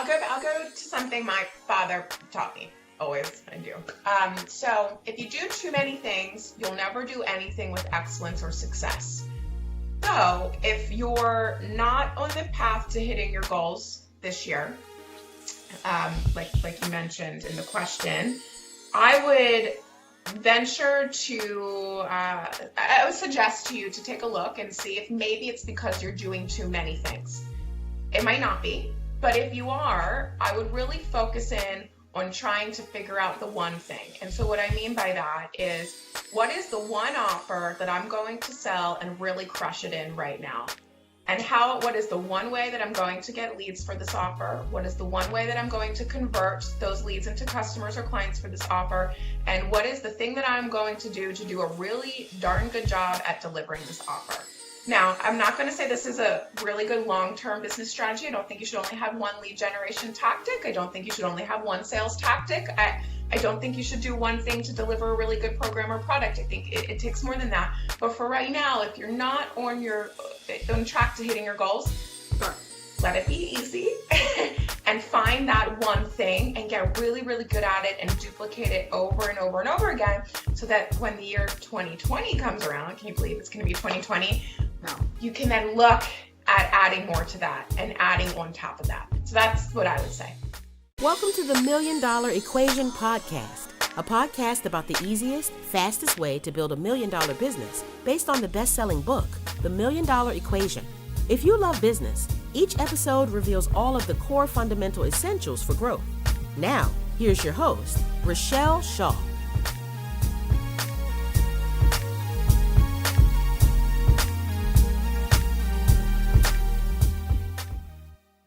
I'll go to something my father taught me. Always, I do. So if you do too many things, you'll never do anything with excellence or success. So if you're not on the path to hitting your goals this year, like you mentioned in the question, I would venture to, I would suggest to you to take a look and see if maybe it's because you're doing too many things. It might not be, but if you are, I would really focus in on trying to figure out the one thing. And so what I mean by that is, what is the one offer that I'm going to sell and really crush it in right now? And what is the one way that I'm going to get leads for this offer? What is the one way that I'm going to convert those leads into customers or clients for this offer? And what is the thing that I'm going to do a really darn good job at delivering this offer? Now, I'm not going to say this is a really good long-term business strategy. I don't think you should only have one lead generation tactic. I don't think you should only have one sales tactic. I don't think you should do one thing to deliver a really good program or product. I think it takes more than that. But for right now, if you're not on track to hitting your goals, let it be easy and find that one thing and get really, really good at it and duplicate it over and over and over again, so that when the year 2020 comes around, can you believe it's going to be 2020? No. You can then look at adding more to that and adding on top of that. So that's what I would say. Welcome to the $1 Million Equation Podcast, a podcast about the easiest, fastest way to build $1 million business based on the best-selling book, The $1 Million Equation. If you love business, each episode reveals all of the core fundamental essentials for growth. Now, here's your host, Richelle Shaw.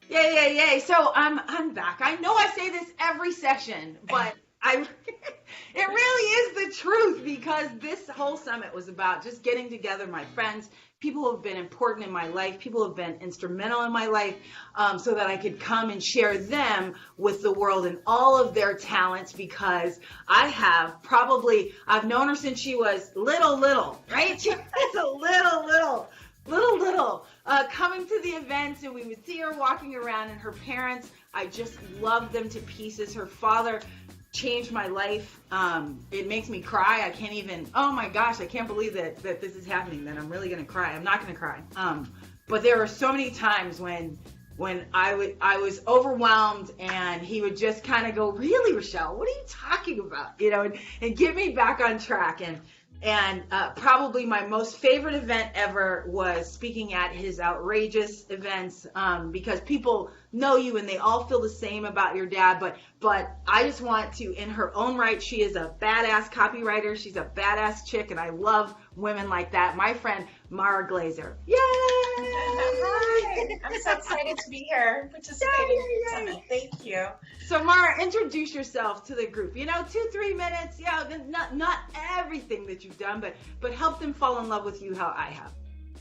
Yay. So I'm back. I know I say this every session, but it really is the truth, because this whole summit was about just getting together my friends, people who have been important in my life, people who have been instrumental in my life, so that I could come and share them with the world and all of their talents, because I've known her since she was little, right? She was a little, coming to the events, and we would see her walking around, and her parents, I just loved them to pieces. Her father changed my life. It makes me cry. I can't even, oh my gosh, I can't believe that this is happening, that I'm really going to cry. I'm not going to cry. But there were so many times when I was overwhelmed, and he would just kind of go, really, Richelle, what are you talking about? And get me back on track. And probably my most favorite event ever was speaking at his outrageous events, because people know you and they all feel the same about your dad. But I just want to, in her own right, she is a badass copywriter. She's a badass chick, and I love women like that. My friend, Mara Glazer. Yay! Hi. I'm so excited to be here participating in the summit. Thank you. So Mara, introduce yourself to the group. 2-3 minutes. Not everything that you've done, but help them fall in love with you how I have.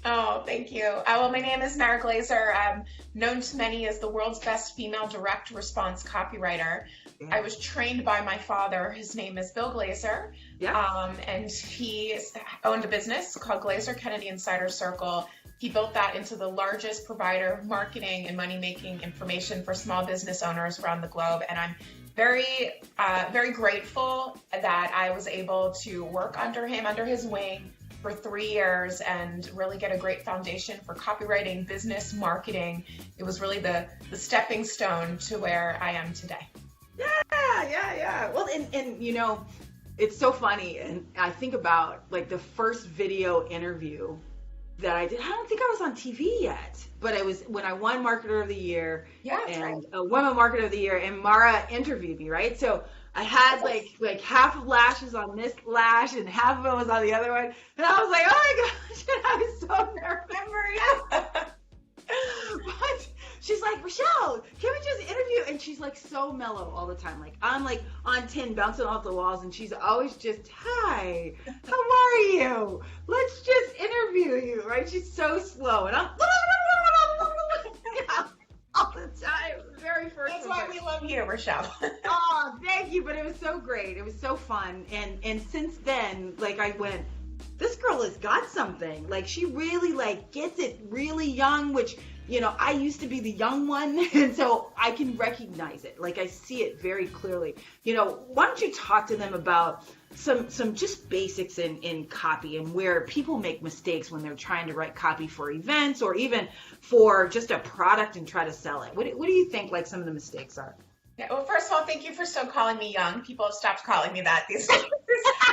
Oh, thank you. Well, my name is Mara Glazer. I'm known to many as the world's best female direct response copywriter. Yeah. I was trained by my father. His name is Bill Glazer. Yeah. And he owned a business called Glazer-Kennedy Insider Circle. He built that into the largest provider of marketing and money-making information for small business owners around the globe. And I'm very, very grateful that I was able to work under him, under his wing, for 3 years and really get a great foundation for copywriting, business, marketing. It was really the stepping stone to where I am today. Yeah. Well, and it's so funny. And I think about like the first video interview that I did. I don't think I was on TV yet, but it was when I won Marketer of the Year and Women Marketer of the Year, and Mara interviewed me, right? So I had like half of lashes on this lash and half of it was on the other one. And I was like, oh my gosh, and I was so nervous. But she's like, Richelle, can we just interview? And she's like so mellow all the time. Like I'm like on 10 bouncing off the walls, and she's always just, hi, how are you? Let's just interview you, right? She's so slow. And I'm all the time. Very first. That's why we love you, Richelle. Oh, thank you. But it was so great. It was so fun. And since then, like I went, this girl has got something. Like she really like gets it really young, which I used to be the young one, and so I can recognize it. Like, I see it very clearly. Why don't you talk to them about some just basics in copy and where people make mistakes when they're trying to write copy for events or even for just a product and try to sell it. What do you think, like, some of the mistakes are? Yeah, well, first of all, thank you for still calling me young. People have stopped calling me that these days.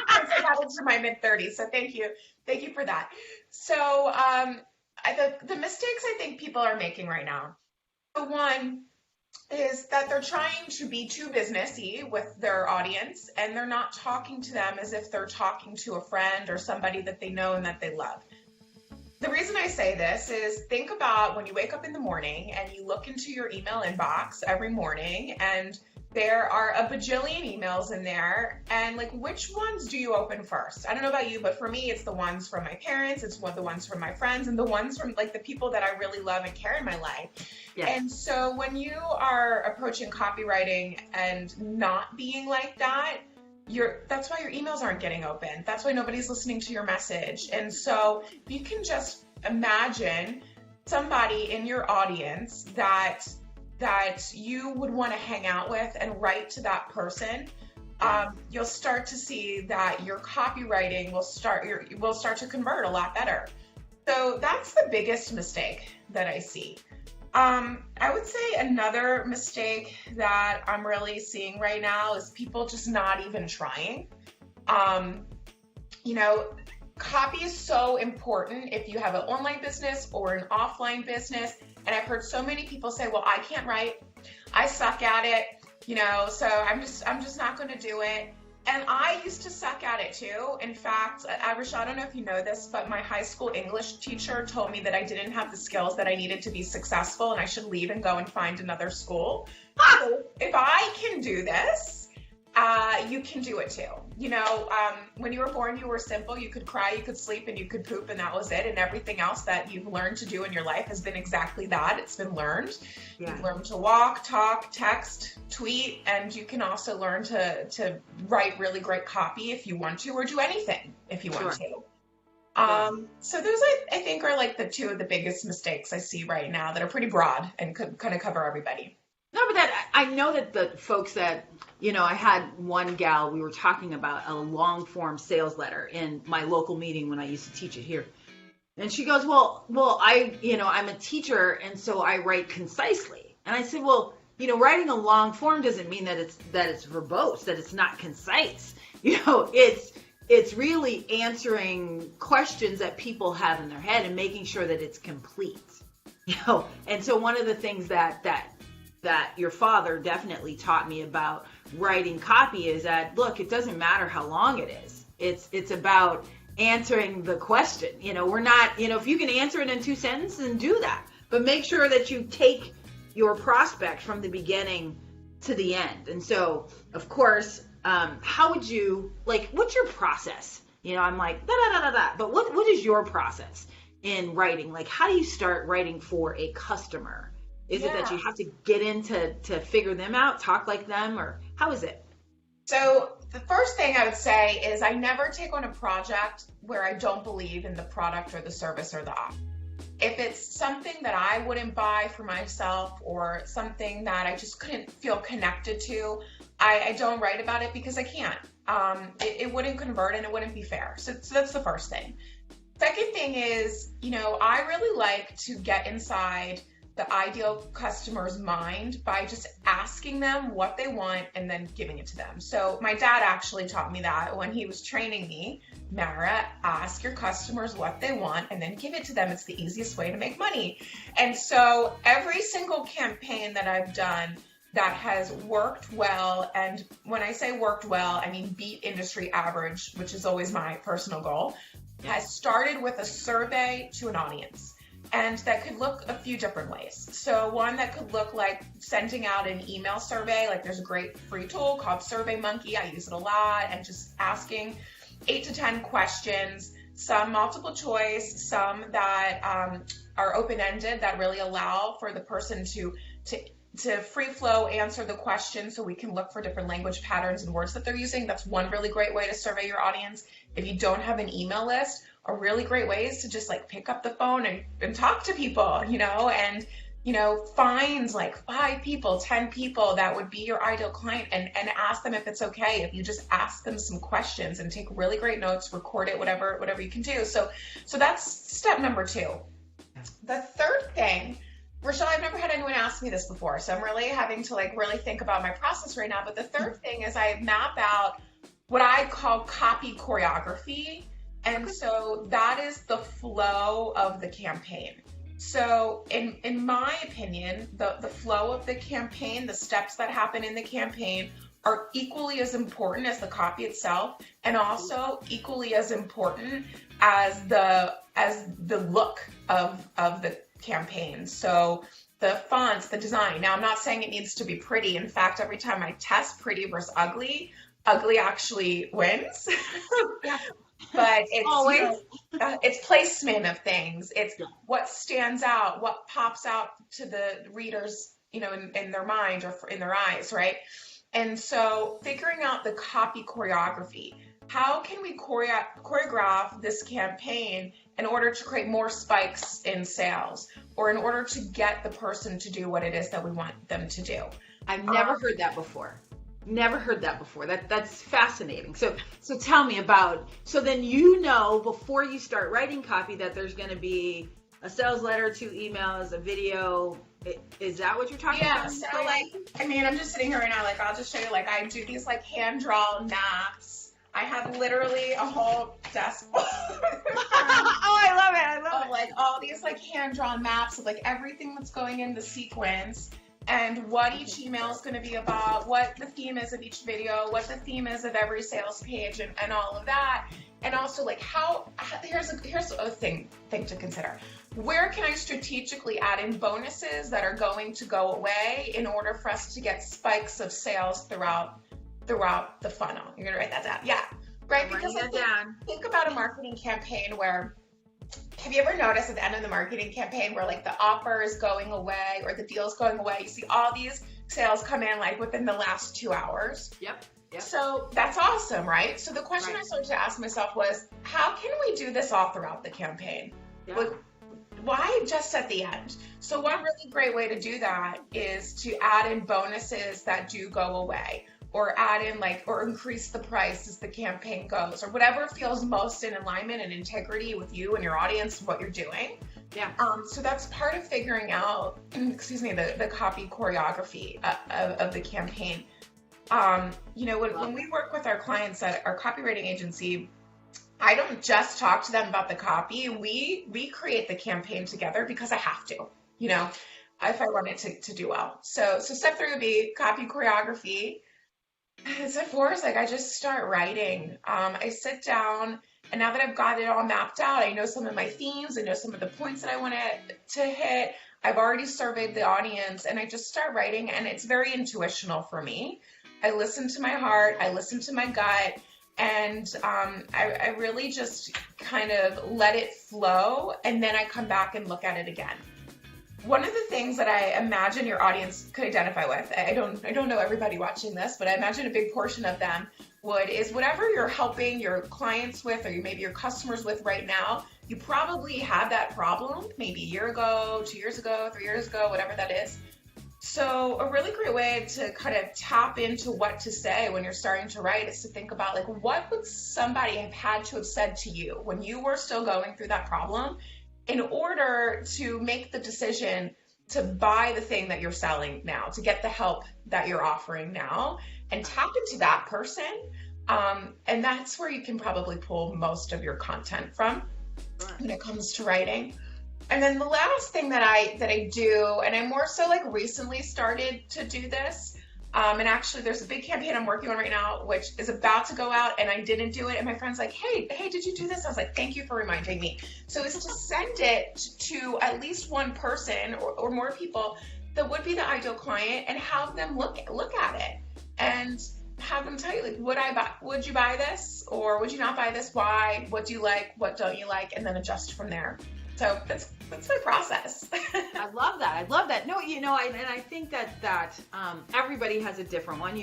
I got into my mid-30s, so thank you for that. So the mistakes I think people are making right now, the one is that they're trying to be too businessy with their audience, and they're not talking to them as if they're talking to a friend or somebody that they know and that they love. The reason I say this is, think about when you wake up in the morning and you look into your email inbox every morning, and there are a bajillion emails in there, and like, which ones do you open first? I don't know about you, but for me, it's the ones from my parents, it's the ones from my friends, and the ones from like the people that I really love and care in my life. Yeah. And so when you are approaching copywriting and not being like that, that's why your emails aren't getting opened. That's why nobody's listening to your message. And so you can just imagine somebody in your audience that you would want to hang out with and write to that person. You'll start to see that your copywriting will start to convert a lot better. So that's the biggest mistake that I see. I would say another mistake that I'm really seeing right now is people just not even trying. Copy is so important if you have an online business or an offline business. And I've heard so many people say, well, I can't write, I suck at it, so I'm just not going to do it. And I used to suck at it too. In fact, Richelle, I don't know if you know this, but my high school English teacher told me that I didn't have the skills that I needed to be successful and I should leave and go and find another school. So if I can do this, you can do it too. When you were born, you were simple. You could cry, you could sleep, and you could poop, and that was it. And everything else that you've learned to do in your life has been exactly that. It's been learned. Yeah. You've learned to walk, talk, text, tweet, and you can also learn to write really great copy if you want to, or do anything if you want to. So those I think are like the two of the biggest mistakes I see right now that are pretty broad and could kind of cover everybody. No, but I know that the folks that, I had one gal, we were talking about a long form sales letter in my local meeting when I used to teach it here. And she goes, well, I'm a teacher, and so I write concisely. And I said, well, writing a long form doesn't mean that it's verbose, that it's not concise. It's really answering questions that people have in their head and making sure that it's complete. And so one of the things that your father definitely taught me about writing copy is that, look, it doesn't matter how long it is. It's about answering the question. We're not, if you can answer it in 2 sentences, then do that. But make sure that you take your prospect from the beginning to the end. And so, of course, how would you, what's your process? I'm like, da-da-da-da-da. But what is your process in writing? How do you start writing for a customer? Is it that you have to get in to figure them out, talk like them, or how is it? So the first thing I would say is I never take on a project where I don't believe in the product or the service or the offer. If it's something that I wouldn't buy for myself or something that I just couldn't feel connected to, I don't write about it because I can't. It wouldn't convert and it wouldn't be fair. So that's the first thing. Second thing is, I really like to get inside the ideal customer's mind by just asking them what they want and then giving it to them. So my dad actually taught me that when he was training me. Mara, ask your customers what they want and then give it to them. It's the easiest way to make money. And so every single campaign that I've done that has worked well, and when I say worked well, I mean beat industry average, which is always my personal goal, has started with a survey to an audience. And that could look a few different ways. So one that could look like sending out an email survey. There's a great free tool called SurveyMonkey. I use it a lot, and just asking 8 to 10 questions, some multiple choice, some that are open-ended that really allow for the person to free flow answer the question so we can look for different language patterns and words that they're using. That's one really great way to survey your audience. If you don't have an email list, are really great ways to just like pick up the phone and talk to people, and find like 5 people, 10 people that would be your ideal client and ask them if it's okay if you just ask them some questions and take really great notes, record it, whatever you can do. So that's step number 2. The third thing, Richelle, I've never had anyone ask me this before, so I'm really having to like really think about my process right now. But the third thing is I map out what I call copy choreography. And so that is the flow of the campaign. So in my opinion, the flow of the campaign, the steps that happen in the campaign are equally as important as the copy itself, and also equally as important as the look of the campaign. So the fonts, the design. Now, I'm not saying it needs to be pretty. In fact, every time I test pretty versus ugly actually wins. Yeah. But it's always it's placement of things. It's what stands out, what pops out to the readers, in their mind or in their eyes, right? And so figuring out the copy choreography. How can we choreograph this campaign in order to create more spikes in sales, or in order to get the person to do what it is that we want them to do? I've never heard that before. Never heard that before. That's fascinating. So tell me about, so then before you start writing copy that there's going to be a sales letter, 2 emails, a video. Is that what you're talking about? Yeah, so I'm just sitting here right now, I'll just show you, I do these hand-drawn maps. I have literally a whole desk full. Oh, I love it. All these hand-drawn maps of everything that's going in the sequence, and what each email is going to be about, what the theme is of each video, what the theme is of every sales page, and all of that. And also here's a thing to consider. Where can I strategically add in bonuses that are going to go away in order for us to get spikes of sales throughout the funnel? You're going to write that down. Yeah, right? Because think about a marketing campaign where, have you ever noticed at the end of the marketing campaign where the offer is going away or the deal is going away? You see all these sales come in within the last 2 hours. Yep. So that's awesome, right? So the question I started to ask myself was, how can we do this all throughout the campaign? Yeah. Why just at the end? So one really great way to do that is to add in bonuses that do go away, or add in or increase the price as the campaign goes, or whatever feels most in alignment and integrity with you and your audience and what you're doing. Yeah. So that's part of figuring out, the copy choreography of the campaign. When we work with our clients at our copywriting agency, I don't just talk to them about the copy. We create the campaign together because I have to, if I want it to do well. So step 3 would be copy choreography. Step 4 is I just start writing. I sit down, and now that I've got it all mapped out, I know some of my themes, I know some of the points that I want to hit. I've already surveyed the audience, and I just start writing, and it's very intuitional for me. I listen to my heart, I listen to my gut, and I really just kind of let it flow, and then I come back and look at it again. One of the things that I imagine your audience could identify with, I don't know everybody watching this, but I imagine a big portion of them is whatever you're helping your clients with, or maybe your customers with right now, you probably had that problem maybe a year ago, 2 years ago, 3 years ago, whatever that is. So a really great way to kind of tap into what to say when you're starting to write is to think about what would somebody have had to have said to you when you were still going through that problem in order to make the decision to buy the thing that you're selling now, to get the help that you're offering now, and tap into that person. And that's where you can probably pull most of your content from when it comes to writing. And then the last thing that I do, and I more so recently started to do this, and actually there's a big campaign I'm working on right now, which is about to go out, and I didn't do it. And my friend's like, hey, did you do this? I was like, thank you for reminding me. So it's to send it to at least one person or more people that would be the ideal client, and have them look at it and have them tell you, would you buy this, or would you not buy this? Why? What do you like? What don't you like? And then adjust from there. So that's my process. I love that. No, and I think that everybody has a different one.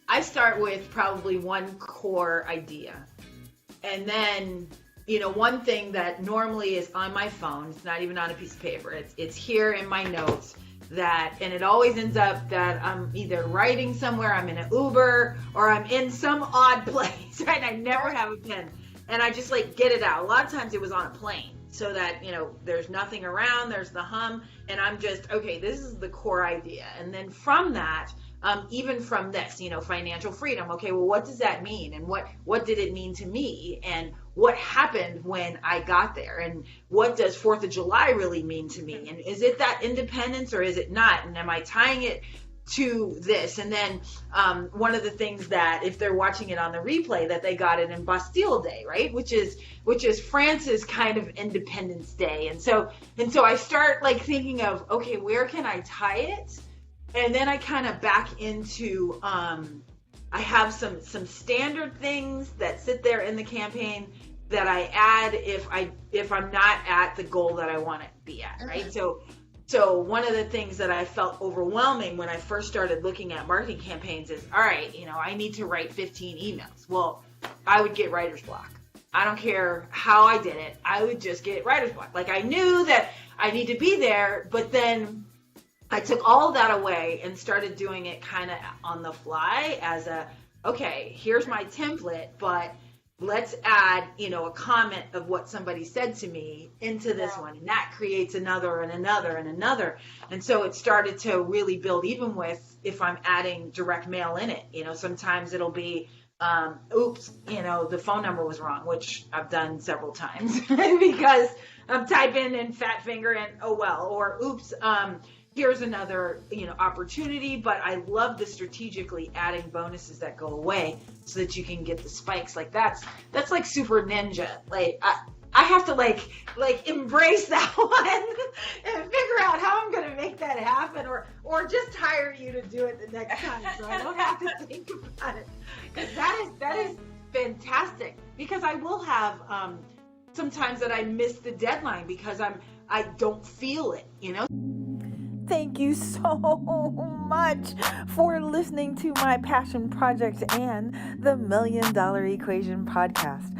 I start with probably one core idea, and then one thing that normally is on my phone, it's not even on a piece of paper, it's here in my notes, and it always ends up that I'm either writing somewhere, I'm in an Uber, or I'm in some odd place, right? I never have a pen. And I just like get it out. A lot of times it was on a plane, so that, there's nothing around, there's the hum, and I'm just, okay, this is the core idea. And then from that, even from this, financial freedom, okay, well, what does that mean? And what did it mean to me? And what happened when I got there? And what does 4th of July really mean to me? And is it that independence or is it not? And am I tying it to this? And then one of the things that, if they're watching it on the replay, that they got it in Bastille Day, right? Which is France's kind of Independence Day. And so I start like thinking of, okay, where can I tie it? And then I kind of back into, I have some standard things that sit there in the campaign that I add if I'm not at the goal that I want to be at, right? So one of the things that I felt overwhelming when I first started looking at marketing campaigns is, all right, I need to write 15 emails. Well, I would get writer's block. I don't care how I did it. I would just get writer's block. Like, I knew that I need to be there, but then I took all of that away and started doing it kind of on the fly as okay, here's my template, but let's add, a comment of what somebody said to me into this one. And that creates another and another and another. And so it started to really build, even with, if I'm adding direct mail in it, sometimes it'll be, oops, the phone number was wrong, which I've done several times because I'm typing in fat finger and oh well, or oops, here's another, opportunity, but I love the strategically adding bonuses that go away so that you can get the spikes. Like that's like super ninja. Like I have to like embrace that one and figure out how I'm going to make that happen, or just hire you to do it the next time so I don't have to think about it. Because that is fantastic, because I will have sometimes that I miss the deadline because I don't feel it, Thank you so much for listening to my passion project and the $1 Million Equation podcast.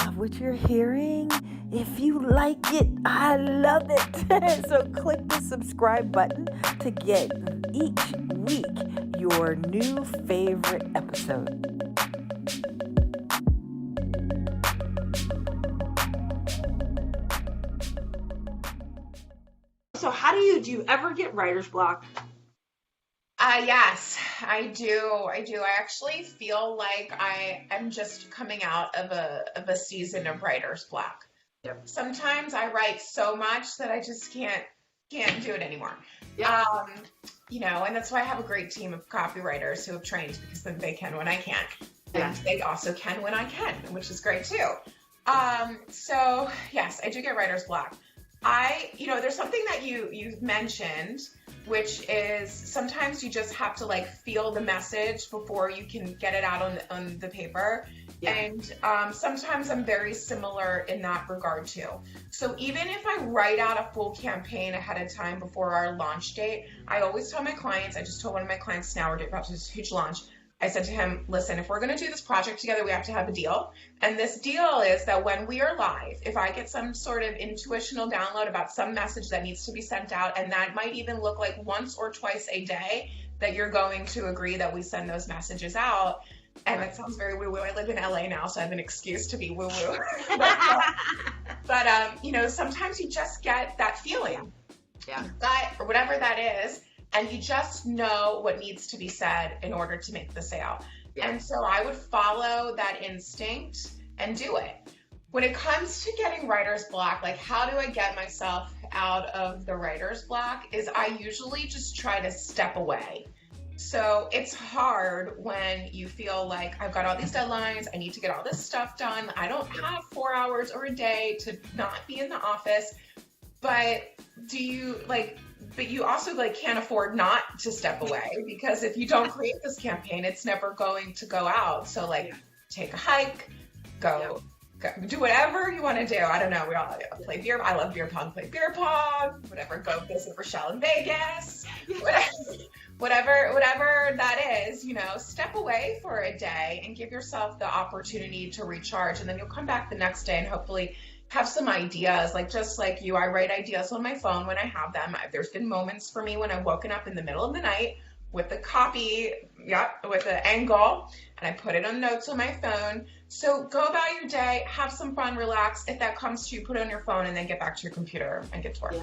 Love what you're hearing? If you like it, I love it. So click the subscribe button to get each week your new favorite episode. So how do you ever get writer's block? Yes, I do. I actually feel like I am just coming out of a season of writer's block. Yep. Sometimes I write so much that I just can't do it anymore. Yep. And that's why I have a great team of copywriters who have trained, because then they can when I can't. And they also can when I can, which is great too. So yes, I do get writer's block. There's something that you mentioned, which is sometimes you just have to like feel the message before you can get it out on the paper. Yeah. And sometimes I'm very similar in that regard too. So even if I write out a full campaign ahead of time before our launch date, I always tell my clients, I just told one of my clients now, we're about to do this huge launch. I said to him, listen, if we're going to do this project together, we have to have a deal. And this deal is that when we are live, if I get some sort of intuitional download about some message that needs to be sent out, and that might even look like once or twice a day, that you're going to agree that we send those messages out. And it sounds very woo-woo. I live in LA now, so I have an excuse to be woo-woo. but sometimes you just get that feeling. Yeah. Or whatever that is. And you just know what needs to be said in order to make the sale. Yeah. And so I would follow that instinct and do it. When it comes to getting writer's block, like how do I get myself out of the writer's block, is I usually just try to step away. So it's hard when you feel like I've got all these deadlines, I need to get all this stuff done. I don't have 4 hours or a day to not be in the office. But you also can't afford not to step away, because if you don't create this campaign, it's never going to go out. So take a hike, go do whatever you want to do. I don't know. We all play beer. I love beer pong. Play beer pong. Whatever. Go visit Richelle in Vegas. Whatever whatever that is, step away for a day and give yourself the opportunity to recharge. And then you'll come back the next day and hopefully have some ideas. Like, just like you, I write ideas on my phone when I have them. There's been moments for me when I've woken up in the middle of the night with the copy, with the angle, and I put it on notes on my phone. So go about your day, have some fun, relax. If that comes to you, put it on your phone and then get back to your computer and get to work.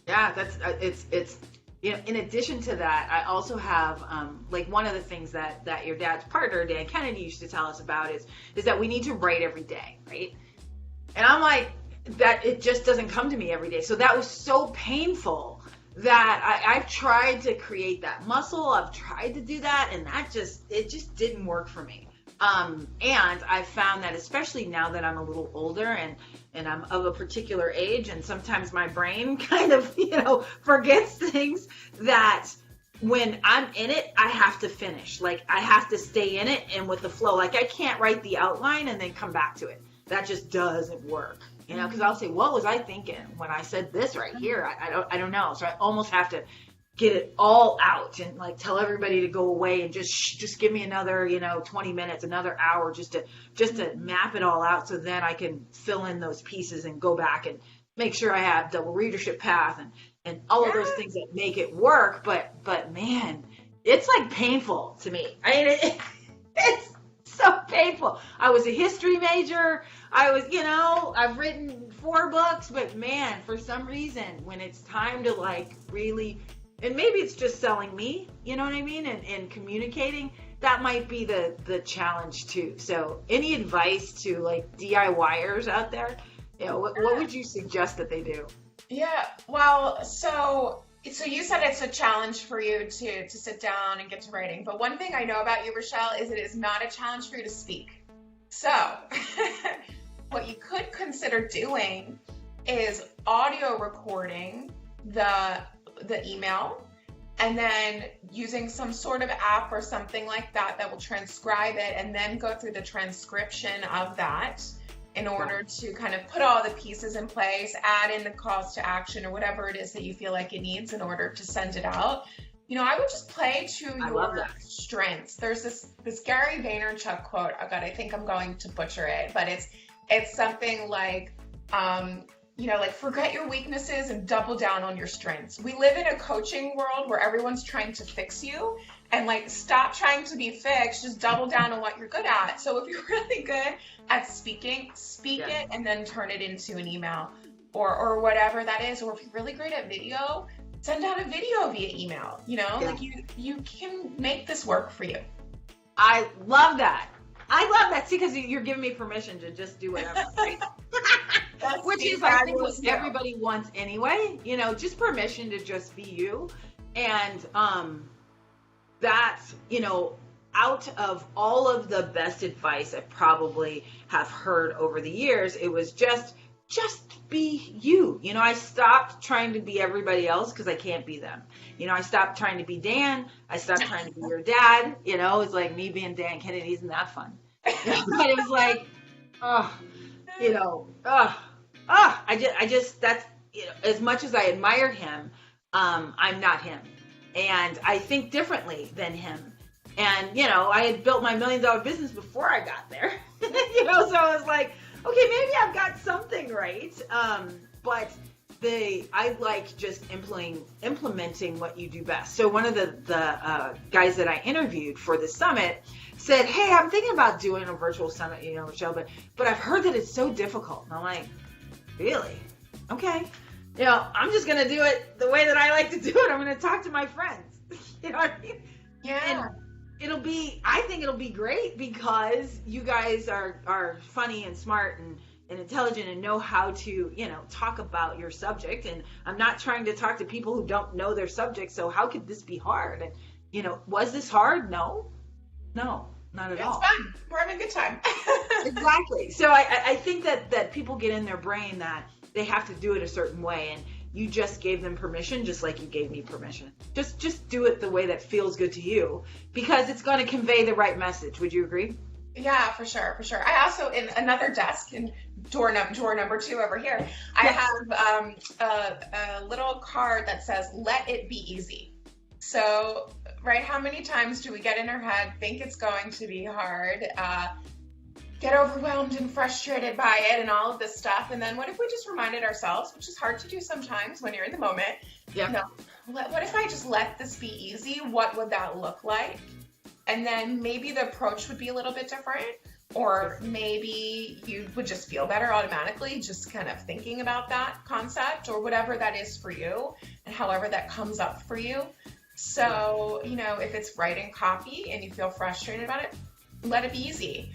Yeah, that's it's in addition to that, I also have like one of the things that your dad's partner, Dan Kennedy, used to tell us about is that we need to write every day, right? And I'm like, that it just doesn't come to me every day. So that was so painful that I've tried to create that muscle. I've tried to do that, and it just didn't work for me. And I found that, especially now that I'm a little older and I'm of a particular age, and sometimes my brain kind of, forgets things, that when I'm in it, I have to finish. Like, I have to stay in it and with the flow. Like, I can't write the outline and then come back to it. That just doesn't work, because I'll say, what was I thinking when I said this right here? I don't know. So I almost have to get it all out and like tell everybody to go away and just give me another 20 minutes, another hour, just to map it all out, so then I can fill in those pieces and go back and make sure I have double readership path and all of those things that make it work. But man, it's like painful to me. I mean, it's so painful. I was a history major. I've written 4 books, but man, for some reason, when it's time to like really, and maybe it's just selling me, you know what I mean? And communicating, that might be the challenge too. So any advice to like DIYers out there? What would you suggest that they do? Yeah, well, so you said it's a challenge for you to sit down and get to writing. But one thing I know about you, Richelle, is it is not a challenge for you to speak. So what you could consider doing is audio recording the email, and then using some sort of app or something like that will transcribe it, and then go through the transcription of that in order to kind of put all the pieces in place, add in the calls to action or whatever it is that you feel like it needs in order to send it out. I would just play to your strengths. There's this Gary Vaynerchuk quote. Oh God, I think I'm going to butcher it, but it's something like, like, forget your weaknesses and double down on your strengths. We live in a coaching world where everyone's trying to fix you, and like, stop trying to be fixed, just double down on what you're good at. So if you're really good at speaking, speak it and then turn it into an email or whatever that is. Or if you're really great at video, send out a video via email, like you can make this work for you. I love that. See, because you're giving me permission to just do whatever, right? Which is, I think, what everybody wants anyway, just permission to just be you. And that's, out of all of the best advice I probably have heard over the years, it was just be you. I stopped trying to be everybody else because I can't be them. I stopped trying to be Dan. I stopped trying to be your dad. It's like me being Dan Kennedy isn't that fun. But it was like, I just that's, as much as I admired him, I'm not him. And I think differently than him. And, I had built my $1 million business before I got there. So I was like, okay, maybe I've got something right. But I like just implementing what you do best. So one of the guys that I interviewed for the summit said, hey, I'm thinking about doing a virtual summit, Richelle, but I've heard that it's so difficult. And I'm like, really? Okay. I'm just going to do it the way that I like to do it. I'm going to talk to my friends. You know what I mean? Yeah. And I think it'll be great because you guys are funny and smart and intelligent and know how to, talk about your subject. And I'm not trying to talk to people who don't know their subject. So how could this be hard? And, was this hard? No, not at all. It's fun. We're having a good time. Exactly. So I think that people get in their brain that they have to do it a certain way. And you just gave them permission, just like you gave me permission. Just do it the way that feels good to you, because it's going to convey the right message. Would you agree? Yeah, for sure. I also, in another desk, in drawer number 2 over here, I have a little card that says, let it be easy. So right? How many times do we get in our head, think it's going to be hard, get overwhelmed and frustrated by it and all of this stuff, and then what if we just reminded ourselves, which is hard to do sometimes when you're in the moment, what if I just let this be easy? What would that look like? And then maybe the approach would be a little bit different, or maybe you would just feel better automatically just kind of thinking about that concept, or whatever that is for you and however that comes up for you. So, if it's writing copy and you feel frustrated about it, let it be easy.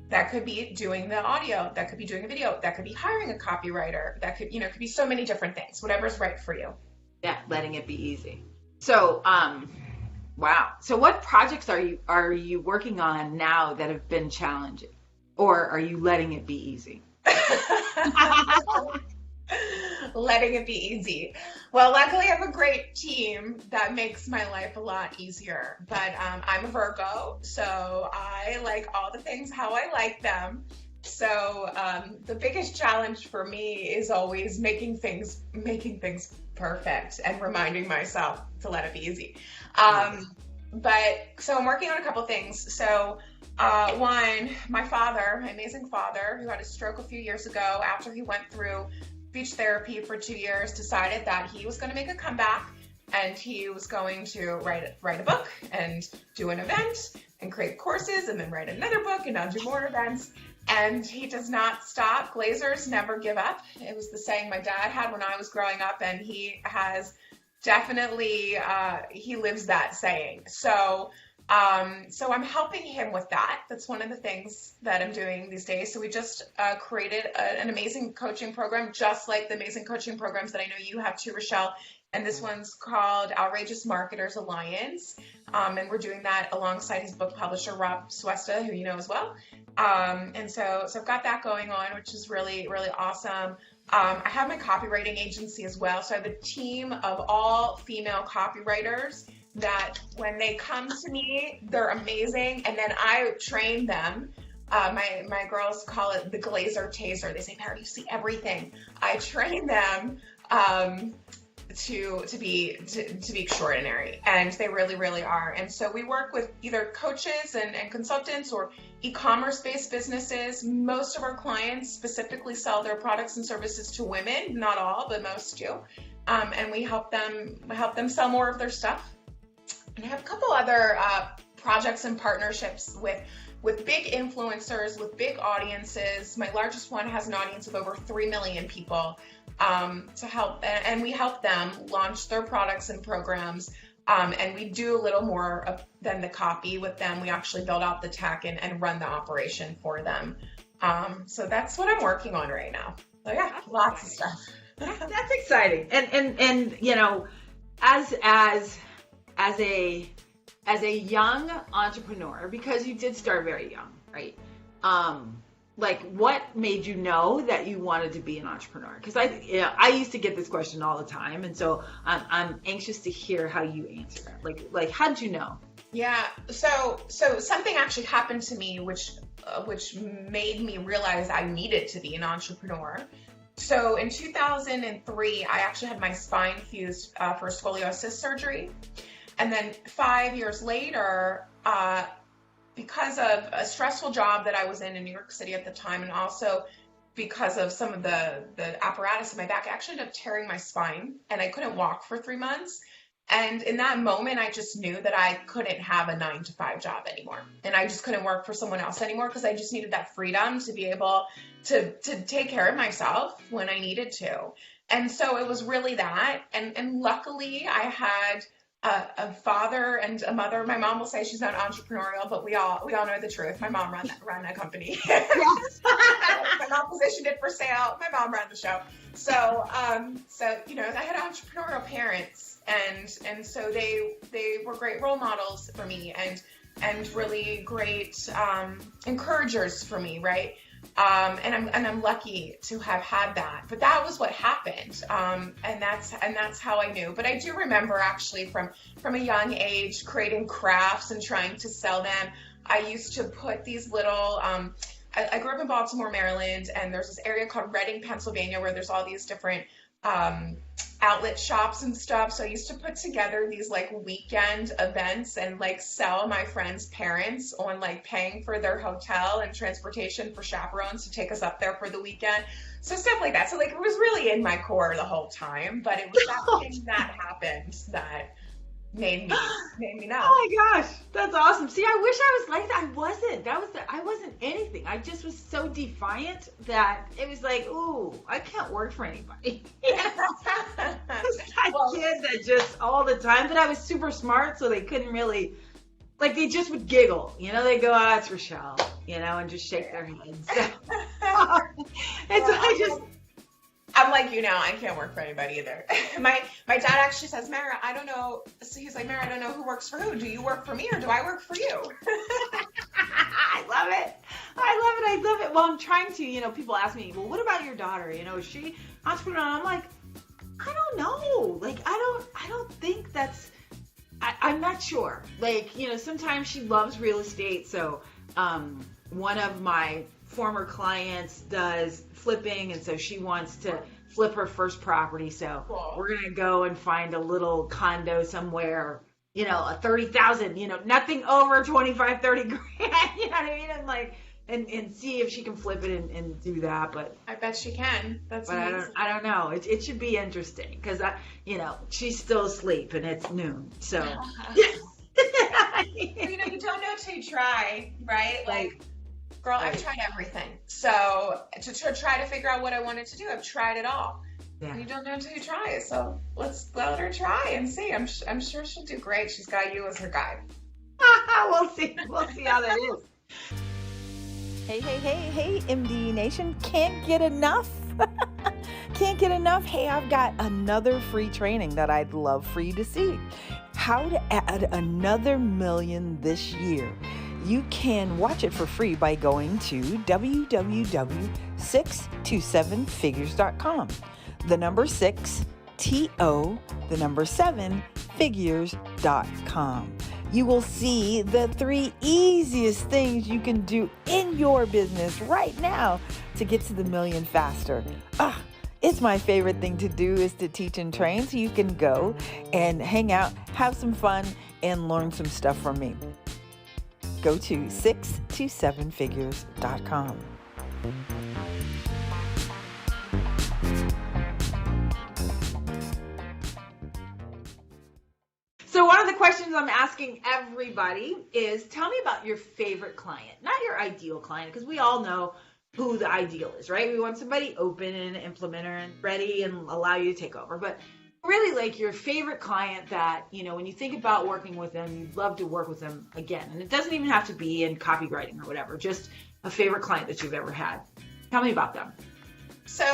That could be doing the audio, that could be doing a video, that could be hiring a copywriter, that could, could be so many different things, whatever's right for you. Yeah, letting it be easy. So, wow. So what projects are you working on now that have been challenging? Or are you letting it be easy? Letting it be easy. Well, luckily I have a great team that makes my life a lot easier. But I'm a Virgo, so I like all the things how I like them. So the biggest challenge for me is always making things perfect and reminding myself to let it be easy. But so I'm working on a couple things. So one, my amazing father, who had a stroke a few years ago after he went through speech therapy for 2 years, decided that he was going to make a comeback and he was going to write a book and do an event and create courses and then write another book and now do more events. And he does not stop. Glazers never give up. It was the saying my dad had when I was growing up, and he has definitely, he lives that saying. So I'm helping him with that. That's one of the things that I'm doing these days. So we just created an amazing coaching program, just like the amazing coaching programs that I know you have too, Richelle. And this one's called Outrageous Marketers Alliance. And we're doing that alongside his book publisher, Rob Swesta, who you know as well. And so I've got that going on, which is really, really awesome. I have my copywriting agency as well. So I have a team of all female copywriters that when they come to me, they're amazing. And then I train them. My girls call it the Glazer taser. They say, Mara, you see everything. I train them to be extraordinary, and they really, really are. And so we work with either coaches and consultants or e-commerce based businesses. Most of our clients specifically sell their products and services to women, not all, but most do. And we help them sell more of their stuff. And I have a couple other projects and partnerships with big influencers, with big audiences. My largest one has an audience of over 3 million people to help, and we help them launch their products and programs. And we do a little more than the copy with them. We actually build out the tech and run the operation for them. So that's what I'm working on right now. So yeah, that's lots of stuff. That's exciting. And as a young entrepreneur, because you did start very young, right? Like, what made you know that you wanted to be an entrepreneur? Because I used to get this question all the time, and so I'm anxious to hear how you answer it. Like, how did you know? Yeah, so something actually happened to me which made me realize I needed to be an entrepreneur. So in 2003, I actually had my spine fused for scoliosis surgery. And then 5 years later, because of a stressful job that I was in New York City at the time, and also because of some of the apparatus in my back, I actually ended up tearing my spine, and I couldn't walk for 3 months. And in that moment, I just knew that I couldn't have a 9-to-5 job anymore. And I just couldn't work for someone else anymore, because I just needed that freedom to be able to take care of myself when I needed to. And so it was really that. And luckily, I had a father and a mother. My mom will say she's not entrepreneurial, but we all know the truth. My mom ran a company. Yes. My mom positioned it for sale. My mom ran the show. So I had entrepreneurial parents, and so they were great role models for me and really great encouragers for me, right? And I'm lucky to have had that, but that was what happened. And that's how I knew. But I do remember actually from a young age creating crafts and trying to sell them. I used to put these little, I grew up in Baltimore, Maryland, and there's this area called Reading, Pennsylvania, where there's all these different outlet shops and stuff. So I used to put together these like weekend events and like sell my friends' parents on like paying for their hotel and transportation for chaperones to take us up there for the weekend. So stuff like that. So like it was really in my core the whole time, but it was that thing that happened that made me know. Oh my gosh, that's awesome. See, I wish I was like that. I wasn't anything. I just was so defiant that it was like, ooh, I can't work for anybody. I was that kid that just all the time, but I was super smart, so they couldn't really, like, they just would giggle, you know, they go, oh, it's Richelle, you know, and just shake their heads. And so I'm like you now. I can't work for anybody either. My dad actually says, Mara, I don't know. So he's like, Mara, I don't know who works for who. Do you work for me or do I work for you? I love it. Well, I'm trying to, you know, people ask me, well, what about your daughter? You know, is she entrepreneur? I'm like, I don't know. Like, I don't think that's, I'm not sure. Like, you know, sometimes she loves real estate. So, one of my former clients does flipping, and so she wants to flip her first property. So we're going to go and find a little condo somewhere, you know, a 30,000, you know, nothing over 25, 30 grand, you know what I mean? And like, and see if she can flip it and do that. But I bet she can. That's amazing. I don't know. It should be interesting because you know, she's still asleep and it's noon. So, you know, you don't know till you try, right? Like, girl, I've tried everything. So to try to figure out what I wanted to do, I've tried it all. Yeah. You don't know until you try it. So let's let her try and see. I'm sure she'll do great. She's got you as her guide. We'll see how that is. Hey, MD Nation. Can't get enough? Can't get enough? Hey, I've got another free training that I'd love for you to see. How to add another million this year. You can watch it for free by going to www.627figures.com. The number 6, T-O, the number 7, figures.com. You will see the 3 easiest things you can do in your business right now to get to the million faster. It's my favorite thing to do is to teach and train, so you can go and hang out, have some fun, and learn some stuff from me. Go to 627figures.com. So one of the questions I'm asking everybody is, tell me about your favorite client, not your ideal client, because we all know who the ideal is, right? We want somebody open and an implementer and ready and allow you to take over. But really, like, your favorite client that, you know, when you think about working with them, you'd love to work with them again. And it doesn't even have to be in copywriting or whatever, just a favorite client that you've ever had. Tell me about them. So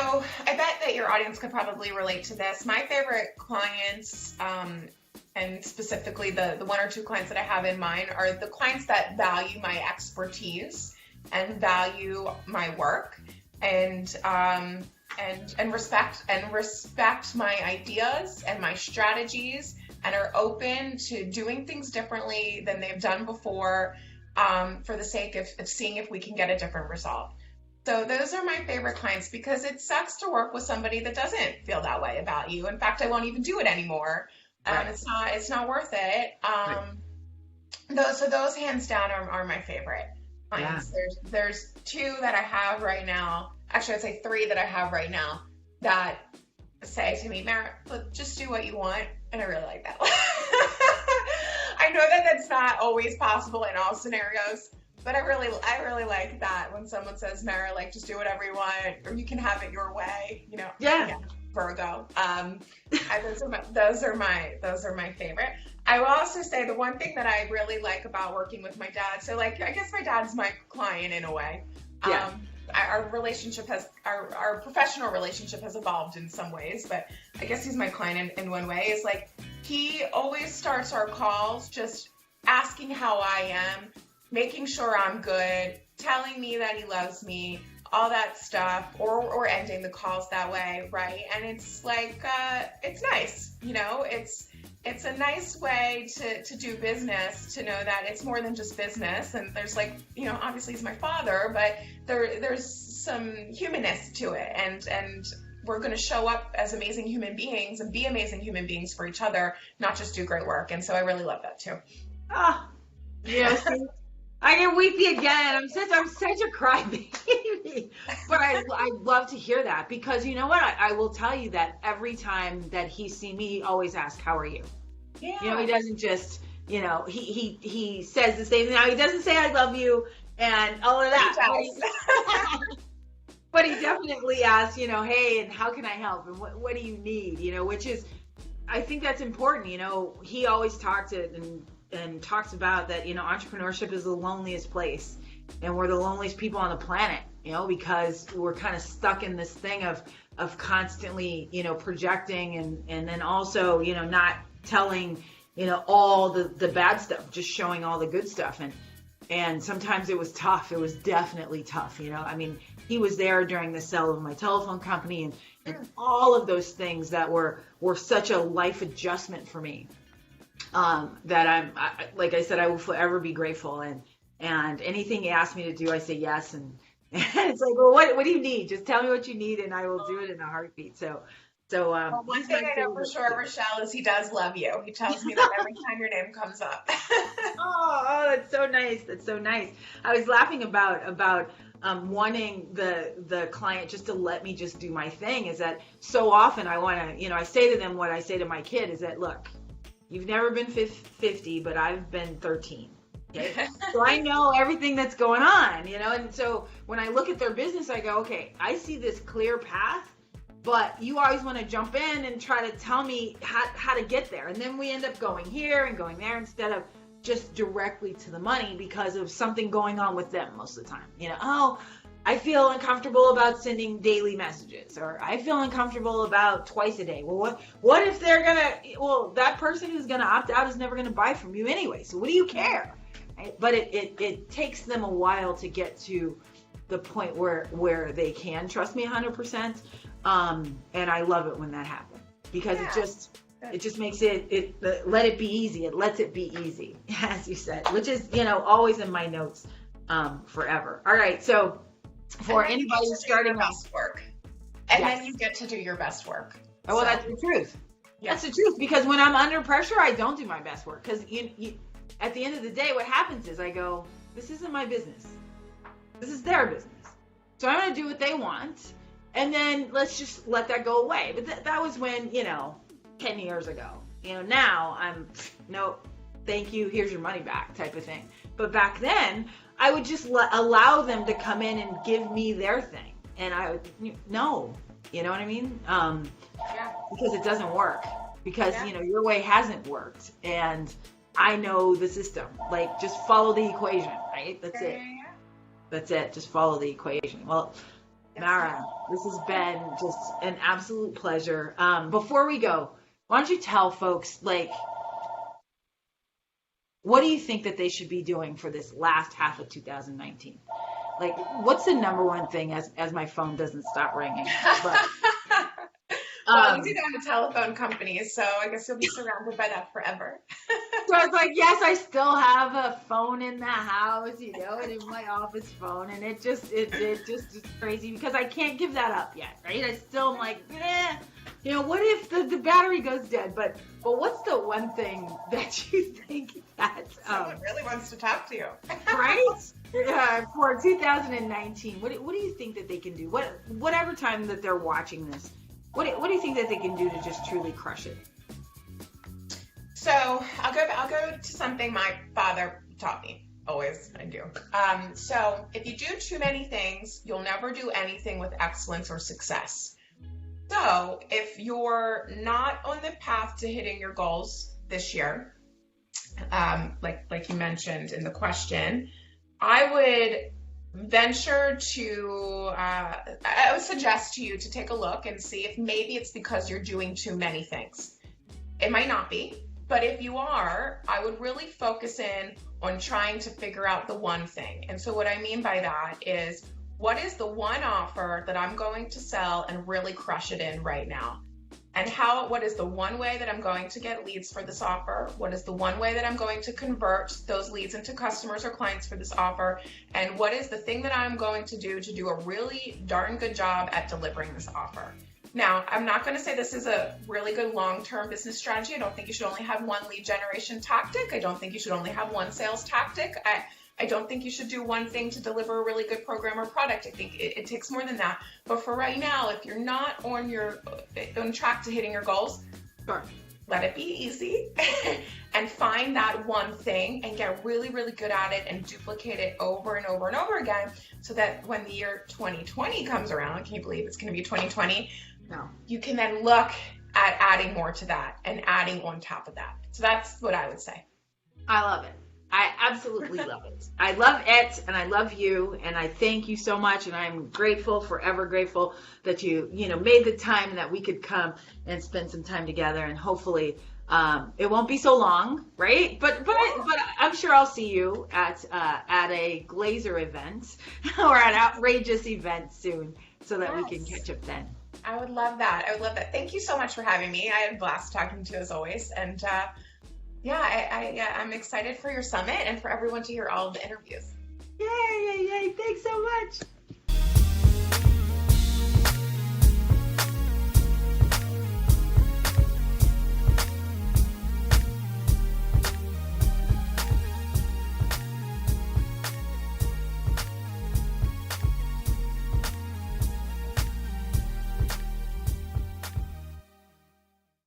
I bet that your audience could probably relate to this. My favorite clients, and specifically the 1 or 2 clients that I have in mind, are the clients that value my expertise and value my work and respect my ideas and my strategies, and are open to doing things differently than they've done before, for the sake of seeing if we can get a different result. So those are my favorite clients, because it sucks to work with somebody that doesn't feel that way about you. In fact, I won't even do it anymore. Right. It's not worth it. Those hands down are my favorite clients. Yeah. There's 2 that I have right now. Actually, I'd say 3 that I have right now that say to me, Mara, look, just do what you want. And I really like that. I know that that's not always possible in all scenarios, but I really like that when someone says, Mara, like, just do whatever you want, or you can have it your way, you know. Yeah. Virgo. Those are my favorite. I will also say the one thing that I really like about working with my dad. So, like, I guess my dad's my client in a way. Yeah. Our relationship our professional relationship has evolved in some ways, but I guess he's my client in one way. Is like, he always starts our calls just asking how I am, making sure I'm good, telling me that he loves me, all that stuff, or ending the calls that way, right? And it's like, it's nice, you know, it's a nice way to do business, to know that it's more than just business. And there's, like, you know, obviously he's my father, but there's some humanness to it, and we're going to show up as amazing human beings and be amazing human beings for each other, not just do great work. And so I really love that too. Ah, yes. I get weepy again. I'm such a crybaby. But I love to hear that, because you know what? I will tell you that every time that he's seen me, he always asks, "How are you?" Yeah. You know, he doesn't just, you know, he says the same thing. Now, he doesn't say "I love you" and all of that. But he definitely asks, you know, "Hey, and how can I help? And what do you need?" You know, which is, I think that's important. You know, he always talks about that, you know, entrepreneurship is the loneliest place, and we're the loneliest people on the planet, you know, because we're kind of stuck in this thing of constantly, you know, projecting and then also, you know, not telling, you know, all the bad stuff, just showing all the good stuff. And sometimes it was tough. It was definitely tough. You know, I mean, he was there during the sale of my telephone company and all of those things that were such a life adjustment for me. That like I said, I will forever be grateful. And anything he asked me to do, I say yes. And it's like, well, what do you need? Just tell me what you need and I will do it in a heartbeat. So well, one thing I know for sure, Richelle, is he does love you. He tells me that every time your name comes up. Oh, that's so nice. That's so nice. I was laughing about wanting the client just to let me just do my thing. Is that so often I want to, you know, I say to them what I say to my kid is that, look, you've never been 50, but I've been 13. Okay. So I know everything that's going on, you know, and so when I look at their business, I go, okay, I see this clear path. But you always want to jump in and try to tell me how to get there. And then we end up going here and going there instead of just directly to the money because of something going on with them most of the time. You know, oh, I feel uncomfortable about sending daily messages, or I feel uncomfortable about twice a day. Well, what if they're that person who's going to opt out is never going to buy from you anyway. So what do you care? Right? But it takes them a while to get to the point where they can trust me 100%. And I love it when that happens, because it just makes it let it be easy. It lets it be easy, as you said, which is, you know, always in my notes forever. All right. So for anybody starting your best work, and then you get to do your best work. Oh, well, that's the truth. Yes. That's the truth, because when I'm under pressure, I don't do my best work, because you at the end of the day, what happens is I go, this isn't my business. This is their business. So I'm going to do what they want. And then let's just let that go away. But that was when, you know, 10 years ago. You know, now I'm, no, thank you, here's your money back type of thing. But back then, I would just allow them to come in and give me their thing. And I would, no, you know what I mean? Because it doesn't work. Because, you know, your way hasn't worked. And I know the system. Like, just follow the equation, right? That's it. That's it. Just follow the equation. Well, Mara, this has been just an absolute pleasure. Before we go, why don't you tell folks, like, what do you think that they should be doing for this last half of 2019? Like, what's the number one thing as my phone doesn't stop ringing? But, well, you do own a telephone company, so I guess you'll be surrounded by that forever. So I was like, yes, I still have a phone in the house, you know, and in my office phone, and it just is crazy because I can't give that up yet, right? I still am like, you know, what if the battery goes dead? But what's the one thing that you think that someone really wants to talk to you, right? For 2019, what do you think that they can do? Whatever time that they're watching this, what do you think that they can do to just truly crush it? So I'll go to something my father taught me. Always, I do. So if you do too many things, you'll never do anything with excellence or success. So if you're not on the path to hitting your goals this year, like you mentioned in the question, I would venture to, I would suggest to you to take a look and see if maybe it's because you're doing too many things. It might not be. But if you are, I would really focus in on trying to figure out the one thing. And so what I mean by that is, what is the one offer that I'm going to sell and really crush it in right now? And what is the one way that I'm going to get leads for this offer? What is the one way that I'm going to convert those leads into customers or clients for this offer? And what is the thing that I'm going to do a really darn good job at delivering this offer? Now, I'm not going to say this is a really good long-term business strategy. I don't think you should only have one lead generation tactic. I don't think you should only have one sales tactic. I don't think you should do one thing to deliver a really good program or product. I think it takes more than that. But for right now, if you're not on track to hitting your goals, Sure. let it be easy and find that one thing and get really, really good at it and duplicate it over and over and over again so that when the year 2020 comes around, can you believe it's going to be 2020? No. You can then look at adding more to that and adding on top of that. So that's what I would say. I love it. I absolutely love it. I love it, and I love you, and I thank you so much, and I'm grateful, forever grateful that you made the time that we could come and spend some time together, and hopefully it won't be so long, right? But I'm sure I'll see you at a Glazer event or an outrageous event soon, so that we can catch up then. I would love that. Thank you so much for having me. I had a blast talking to you as always, and I'm excited for your summit and for everyone to hear all of the interviews. Yay, yay, yay. Thanks so much.